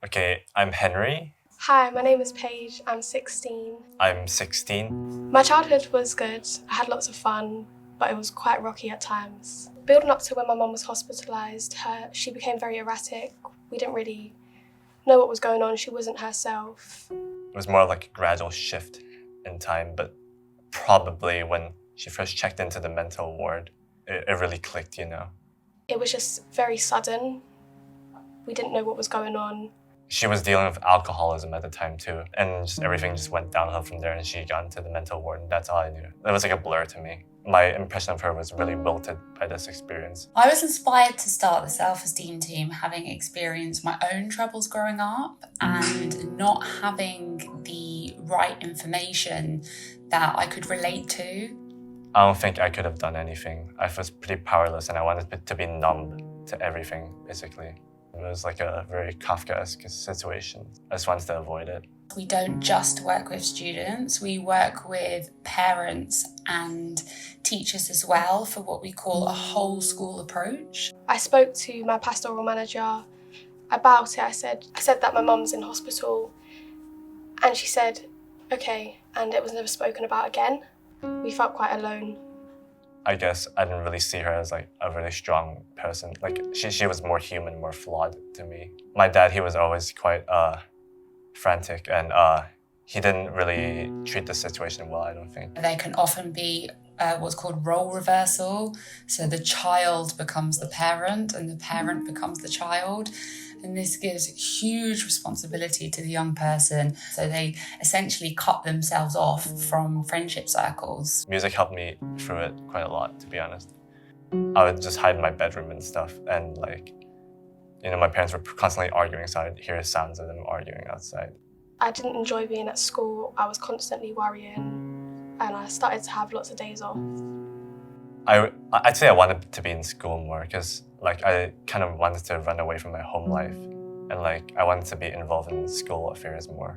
Okay, I'm Henry. Hi, my name is Paige. I'm 16. I'm 16. My childhood was good. I had lots of fun, but it was quite rocky at times. Building up to when my mum was hospitalised, she became very erratic. We didn't really know what was going on. She wasn't herself. It was more like a gradual shift in time, but probably when she first checked into the mental ward, it really clicked, you know. It was just very sudden. We didn't know what was going on. She was dealing with alcoholism at the time too, and just everything just went downhill from there, and she got into the mental ward, and that's all I knew. It was like a blur to me. My impression of her was really wilted by this experience. I was inspired to start the self-esteem team having experienced my own troubles growing up and not having the right information that I could relate to. I don't think I could have done anything. I was pretty powerless, and I wanted to be numb to everything, basically. It was like a very Kafkaesque situation. I just wanted to avoid it. We don't just work with students, we work with parents and teachers as well for what we call a whole school approach. I spoke to my pastoral manager about it. I said that my mum's in hospital, and she said, okay, and it was never spoken about again. We felt quite alone. I guess I didn't really see her as like a really strong person. Like she was more human, more flawed to me. My dad, he was always quite frantic, and he didn't really treat the situation well, I don't think. There can often be what's called role reversal. So the child becomes the parent and the parent becomes the child. And this gives huge responsibility to the young person. So they essentially cut themselves off from friendship circles. Music helped me through it quite a lot, to be honest. I would just hide in my bedroom and stuff, and like, you know, my parents were constantly arguing, so I'd hear sounds of them arguing outside. I didn't enjoy being at school. I was constantly worrying, and I started to have lots of days off. I'd say I wanted to be in school more, because like I kind of wanted to run away from my home life, and like I wanted to be involved in school affairs more.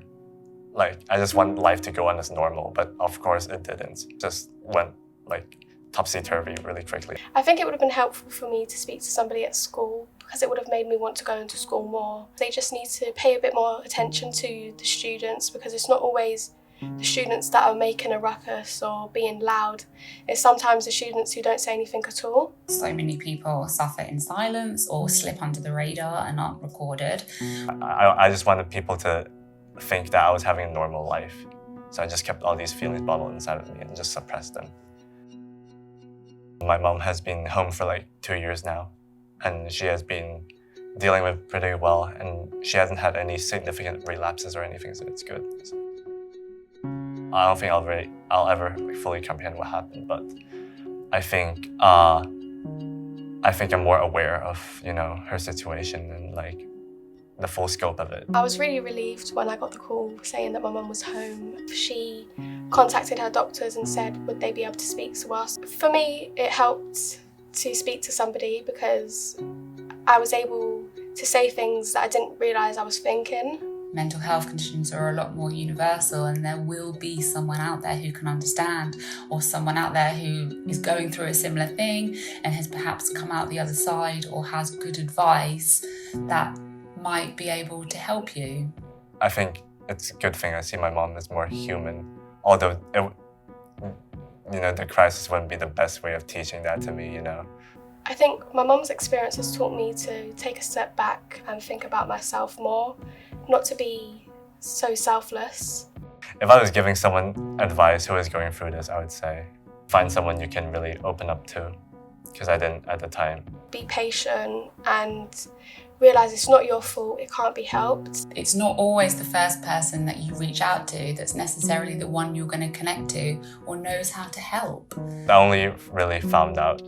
Like I just want life to go on as normal, but of course it didn't. It just went like topsy-turvy really quickly. I think it would have been helpful for me to speak to somebody at school, because it would have made me want to go into school more. They just need to pay a bit more attention to the students, because it's not always the students that are making a ruckus or being loud. It's sometimes the students who don't say anything at all. So many people suffer in silence or slip under the radar and aren't recorded. I just wanted people to think that I was having a normal life. So I just kept all these feelings bottled inside of me and just suppressed them. My mom has been home for like 2 years now, and she has been dealing with pretty well, and she hasn't had any significant relapses or anything, so it's good. I don't think I'll ever like, fully comprehend what happened, but I think I'm more aware of, you know, her situation and like the full scope of it. I was really relieved when I got the call saying that my mum was home. She contacted her doctors and said, would they be able to speak to us? For me, it helped to speak to somebody, because I was able to say things that I didn't realise I was thinking. Mental health conditions are a lot more universal, and there will be someone out there who can understand, or someone out there who is going through a similar thing and has perhaps come out the other side or has good advice that might be able to help you. I think it's a good thing I see my mom as more human, although the crisis wouldn't be the best way of teaching that to me, you know. I think my mum's experience has taught me to take a step back and think about myself more, not to be so selfless. If I was giving someone advice who is going through this, I would say find someone you can really open up to, because I didn't at the time. Be patient and realise it's not your fault, it can't be helped. It's not always the first person that you reach out to that's necessarily the one you're going to connect to or knows how to help. I only really found out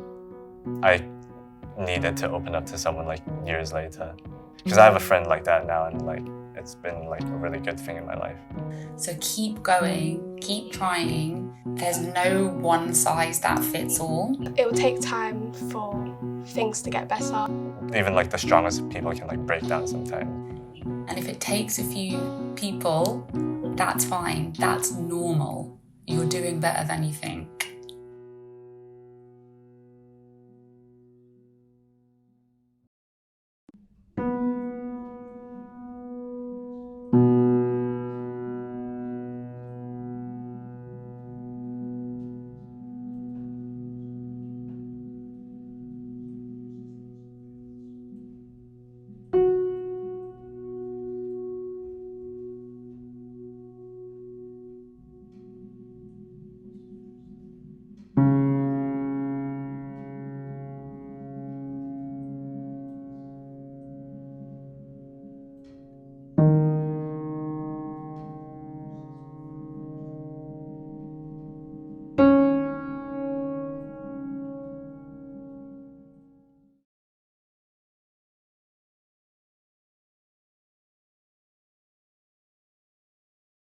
I needed to open up to someone like years later, because I have a friend like that now, and like it's been like a really good thing in my life. So keep going, keep trying. There's no one size that fits all. It will take time for things to get better. Even like the strongest people can like break down sometimes. And if it takes a few people, that's fine, that's normal. You're doing better than you think.